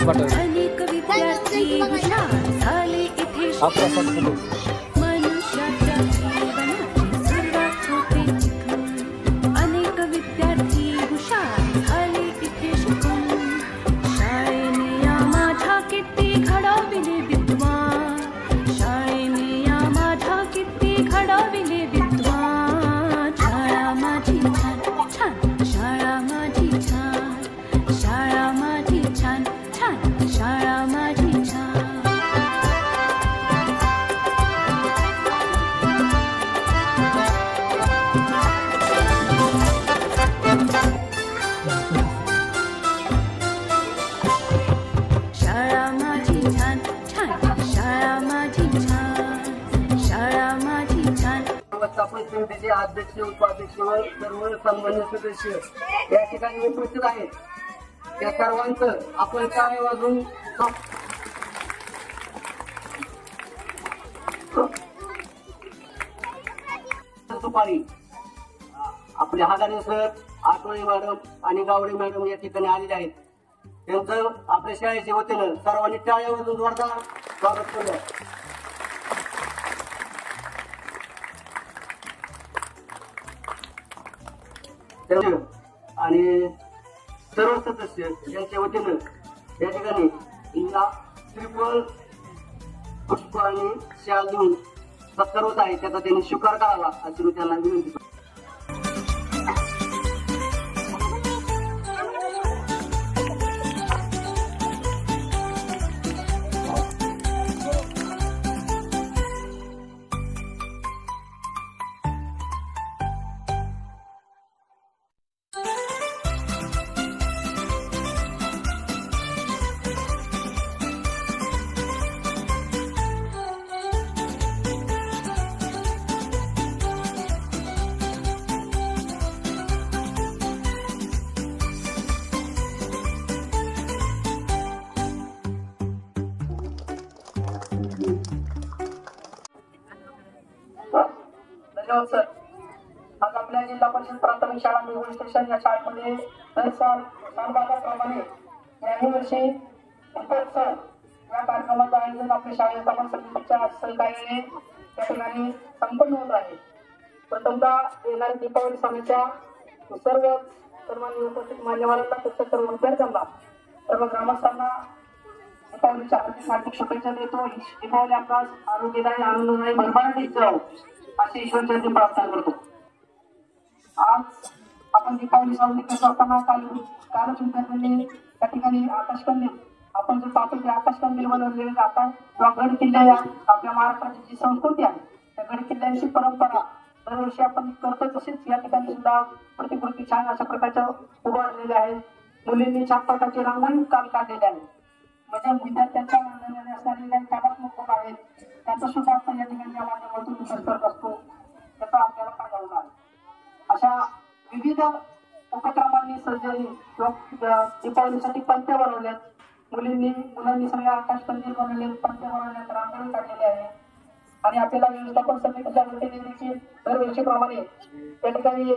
अनेक विद्यार्थी हुशार झाले इथे शिकून. मनुष्याच्या जीवनाची सुरुवात होते जिथून. अनेक विद्यार्थी हुशार झाले इथे शिकून. शाळेने या माझ्या किती घडविले विद्वान. शाळेने या माझ्या किती घडविले विद्वान. शाळा माझी छान छान, शाळा माझी छान, शाळा माझी छान छान, शाळा माझी छान. शाळा माझी छान छान, शाळा माझी छान, शाळा माझी छान. व्यवस्थापन समितीचे अध्यक्ष, उपाध्यक्ष व सर्व सन्मान्य सदस्य या ठिकाणी उपस्थित आहेत. त्या सर्वांचं आपण टाळ्या वाजवून दुपारी आपले हागाने सर, आठवळे मॅडम आणि गावडे मॅडम या ठिकाणी आलेले आहेत. त्यांचं आपल्या शाळेच्या वतीनं सर्वांनी टाळ्या वाजवून जोरदार स्वागत केलं. आणि सर्व सदस्य यांच्या वतीनं या ठिकाणी ट्रिपल पुष्प आणि शाल देऊन सत्कार होत आहे, त्याचा त्यांनी स्वीकार करावा अशी मी त्यांना विनंती करतो. धन्यवाद सर. आज आपल्या जिल्हा परिषद प्राथमिक शाळा निवड स्टेशन या शाळेमध्ये दर सालप्रमाणे याही वर्षी दीपोत्सव या कार्यक्रमाचं आयोजन आपल्या शाळेत आपण समितीच्या सहकार्याने त्या ठिकाणी संपन्न होत आहे. प्रथमतः येणाऱ्या दीपावली सणाच्या सर्व सर्वांनी उपस्थित मान्यवरांना, तसेच सर्व विद्यार्थ्यांना, सर्व ग्रामस्थांना दीपावलीच्या हार्दिक शुभेच्छा देतो. दीपावली आपणास आरोग्यदायी, आनंददायी, भरभराटी जावो अशी ईश्वरचरणी प्रार्थना करतो. आज आपण दीपावली साजरी करत असताना कालच विद्यार्थ्यांनी त्या ठिकाणी आकाशकंदील, आपण जे पाहतो ते आकाशकंदील बनवलेले जातात किंवा गड किल्ले, आपल्या महाराष्ट्राची जी संस्कृती आहे त्या गड किल्ल्यांची परंपरा दरवर्षी आपण करतो. तसेच या ठिकाणी सुद्धा प्रतिकृती छान अशा प्रकारच्या उभारलेल्या आहेत. मुलींनी छान प्रकारचे रांगोळी काल काढलेले आहे. म्हणजे विद्यार्थ्यांच्या मानण्याने असणारे काही कलात्मक गुण आहेत त्याचा सुद्धा आपण या ठिकाणी या माध्यमातून विचार करत असतो. त्याचा आपल्याला फायदा होणार. अशा विविध उपक्रमांनी सज्जनी किंवा दीपावलीसाठी पंत्या बनवल्यात. मुलांनी सगळ्या आकाशकंदील बनवले, पंत्या बनवल्यात, रांगोळी काढलेली आहे. आणि आपल्याला व्यवस्थापन समितीच्या वतीने देखील दरवर्षीप्रमाणे या ठिकाणी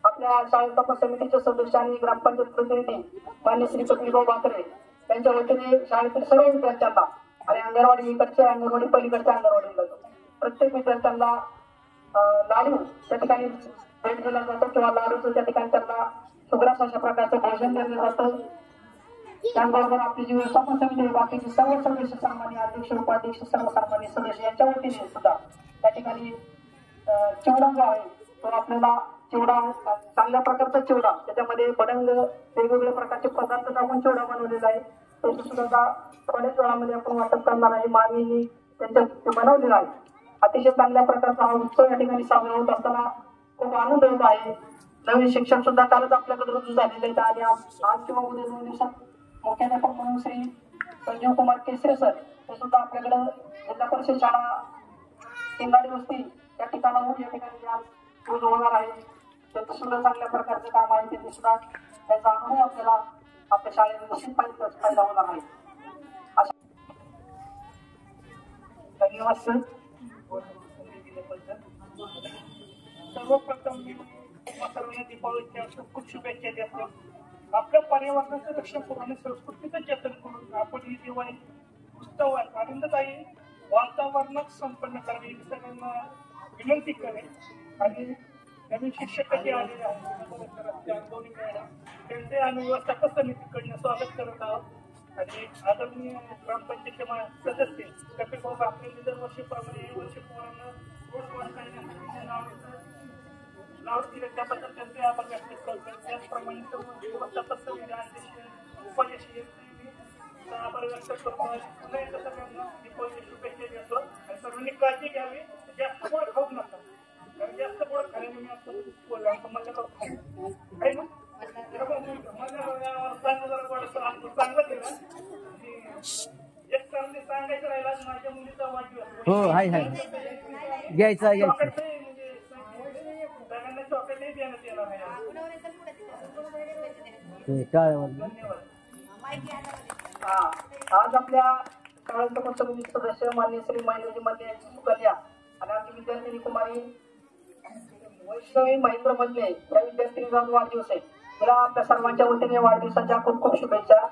आपल्या शाळा समितीचे सदस्य आणि ग्रामपंचायत प्रतिनिधी मान्य श्री पत्नीभाऊ बाकरे त्यांच्या वतीने शाळेतील सर्व विद्यार्थ्यांना आणि अंगणवाडी इकडच्या, अंगणवाडी पलीकडच्या अंगणवाडीला प्रत्येक विद्यार्थ्यांना लाडू त्या ठिकाणी भेट दिला जातो किंवा लाडूचं त्या ठिकाणी त्यांना सुग्रास अशा प्रकारचं भोजन दिलं जातं. त्याचबरोबर आपली जी व्यवस्थापन समिती बाकीचे सर्व सदस्य, सामान्य अध्यक्ष, उपाध्यक्ष, सर्व सामान्य सदस्य यांच्या वतीने सुद्धा त्या ठिकाणी चिवडा जो आहे तो आपल्याला चिवडा, चांगल्या प्रकारचा चिवडा, त्याच्यामध्ये बडंग, वेगवेगळ्या प्रकारचे पदार्थ टाकून चिवडा बनवलेला आहे. तो सुद्धा थोड्याच वेळामध्ये आपण वाटप करणार आहे. मामींनी त्यांच्या बनवलेला आहे. अतिशय चांगल्या प्रकारचा हा उत्सव या ठिकाणी साजरा होत असताना खूप आनंद होत आहे. नवीन शिक्षक सुद्धा कालच आपल्याकडे रुजू झालेले आहेत आणि आज किंवा उद्या 2 दिवसात मुख्याध्यापक म्हणून श्री संजीव कुमार केसरे सर ते सुद्धा आपल्याकडे जिल्हा परिषद शाळा शिंगाडी वस्ती या ठिकाणाहून या ठिकाणी आज रुजू होणार आहे. त्यांचं सुद्धा चांगल्या प्रकारचे काम आहे. ते सुद्धा त्याचा अनुभव आपल्याला आपल्या शाळेने निश्चित फायदा होणार आहे. धन्यवाद सर. सर्वप्रथम सर्वांना दीपावलीच्या खूप खूप शुभेच्छा देतो. आपल्या पर्यावरणाचं रक्षण करून, संस्कृतीचं जतन करून ही दिवाळी उत्सवात आनंददायी वातावरणात संपन्न करावी ही सगळ्यांना विनंती करेल आणि नवीन शिक्षक कधी आलेले आहेत दोन्ही वेळेला त्यांचे आम्ही व्यवस्थापन समितीकडनं स्वागत करत आहोत आणि आदरणीय ग्रामपंचायतचे सदस्य कपिल बाबा आपले दरवर्षीप्रमाणे हे वर्षी पोरांना रोड करण्यासाठी नाव दिले त्याबद्दल त्यांचे आभार व्यक्त करतो. त्याचप्रमाणे व्यवस्थापन समिती अध्यक्ष उपाध्यक्ष आभार व्यक्त करतो. पुन्हा एकदा सगळ्यांना दीपावली शुभेच्छा देतो आणि सर्वांनी काळजी घ्यावी. जास्त गोड खाऊ नका कारण जास्त गोड खाण्याने मी आता बोललो माझ्या आहे ना चांगलं केलं एक चांगली सांगायचं राहिला माझ्या मुलीचा वाढदिवस हो हाय हाय घ्यायचा घ्यायचा सगळ्यांना चॉकलेटही देण्यात येणार आहे. काय आज आपल्या शाळेच्या समिती सदस्य मान्य श्री महेंद्रजी मल्ले यांची सुकन्या आणि आमची विद्यार्थिनी कुमारी वैष्णवी महेंद्र मल्ले या विद्यार्थिनीचा वाढदिवस आहे. तिला आपल्या सर्वांच्या वतीने वाढदिवसाच्या खूप खूप शुभेच्छा.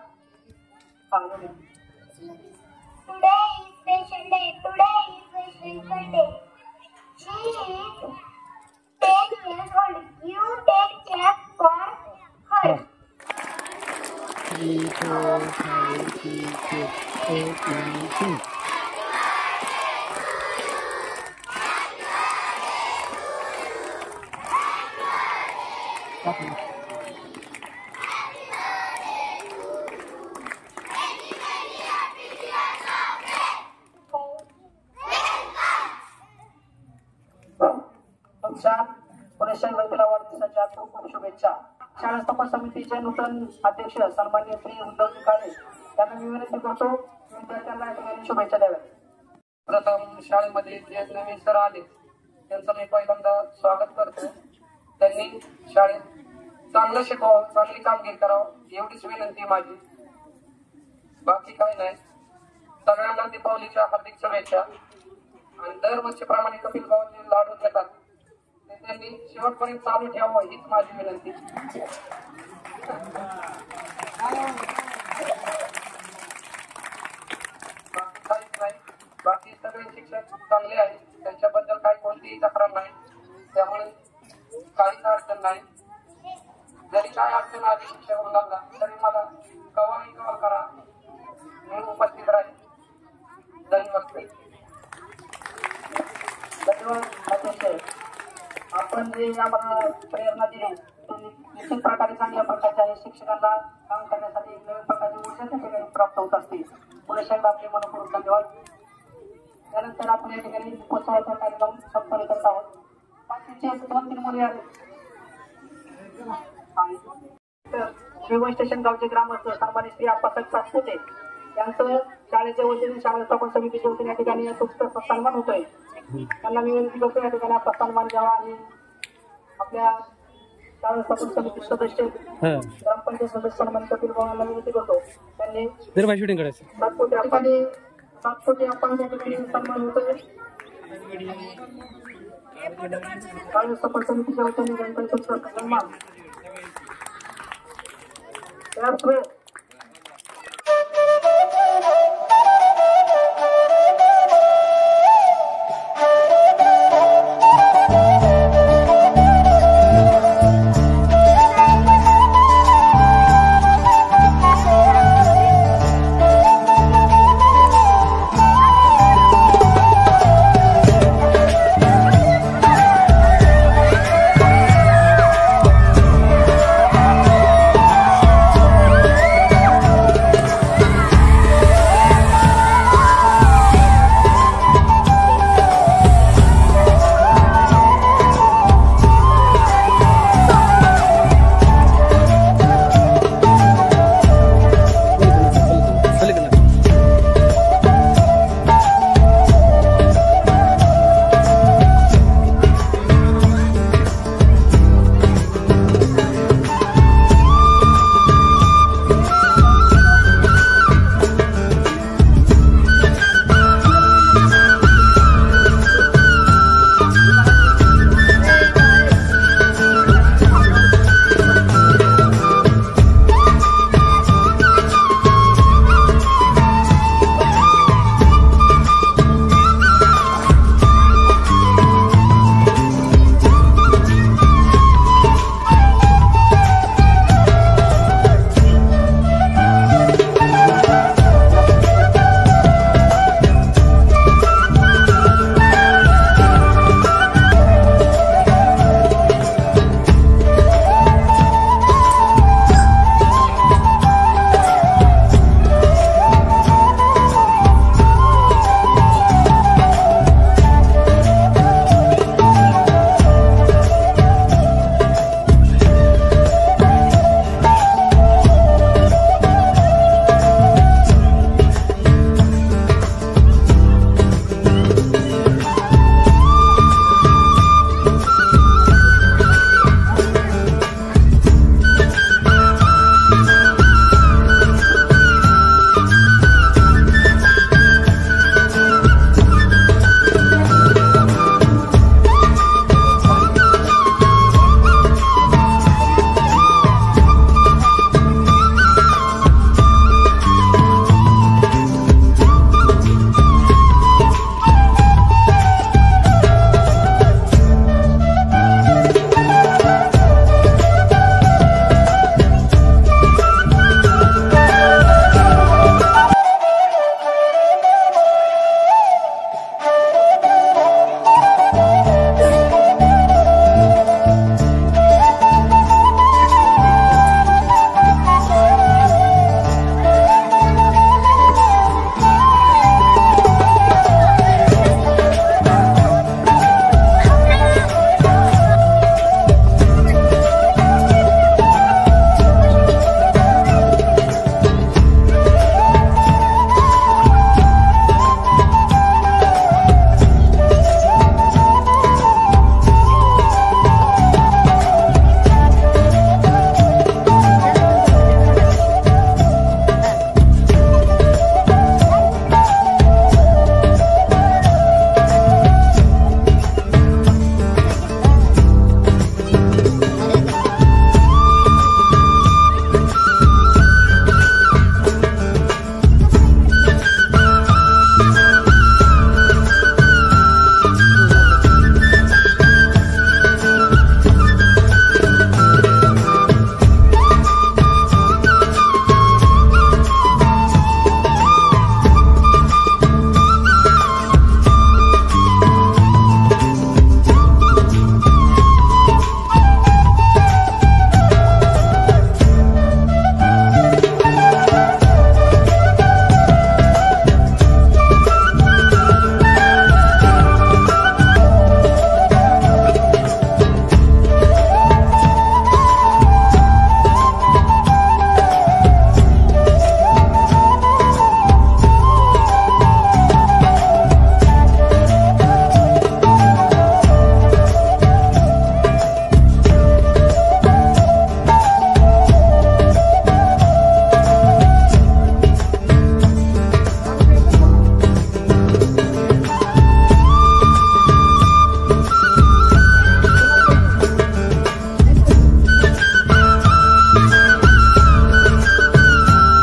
Today is special day. Today is special day. She is 10 years old. You take care for her. 3, 4, 5, 6, 7, 8, 9, 10. पुरेशा वाढदिवसाच्या खूप खूप शुभेच्छा. शाळा व्यवस्थापन समितीचे नूतन अध्यक्ष सन्माननीय श्री उद्धवजी काळे यांना मी विनंती करतो विद्यार्थ्यांना या ठिकाणी शुभेच्छा द्याव्या. प्रथम शाळेमध्ये जे नवीन सर आले त्यांचं मी पहिल्यांदा स्वागत करतो. त्यांनी शाळेत चांगलं शिकवावं, चांगली कामगिरी करावं एवढीच विनंती माझी. बाकी काही नाही. सगळ्यांना दीपावलीच्या हार्दिक शुभेच्छा आणि दरवर्षीप्रमाणे कपिल भाऊजी लाडू देतात ते त्यांनी शेवटपर्यंत चालू ठेवावं हीच माझी विनंती. बाकी काहीच नाही. बाकी सगळे शिक्षक चांगले आहेत, त्यांच्याबद्दल काही कोणतीही तक्रार नाही. त्यामुळे काहीच अडचण नाही. जरी काय अडचण आली शिक्षक मुलांना तरी मला कवाही कॉल करा, मी उपस्थित राहील. धन्यवाद. अध्यक्ष आपण जे आम्हाला प्रेरणा दिली निश्चित प्रकारे चांगल्या प्रकारचे आहे. शिक्षकांना काम करण्यासाठी एक नवीन प्रकारची ऊर्जा त्या ठिकाणी प्राप्त होत असते. पुरेशांना आपले मनपूर्वक धन्यवाद. त्यानंतर आपण या ठिकाणी दीपोत्सवाचा कार्यक्रम संपन्न करत आहोत. बाकीचे 2-3 मुले आहेत. शिवगंज स्टेशन गावचे ग्रामस्थ सन्मानित श्री आप्पासाहेब सातपुते यांचं शाळेच्या वतीने शाळा व्यवस्थापन समितीच्या वतीने या ठिकाणी सन्मान होतोय. त्यांना मी विनंती करतो या ठिकाणी आपला सन्मान घ्यावा आणि आपल्या शाळा व्यवस्थापन समिती सदस्य ग्रामपंचायत सदस्य सन्मान कपिल भावांना विनंती करतो त्यांनी सातपुते आपण या ठिकाणी सन्मान होतोय. शाळा व्यवस्थापन समितीच्या वतीने सन्मान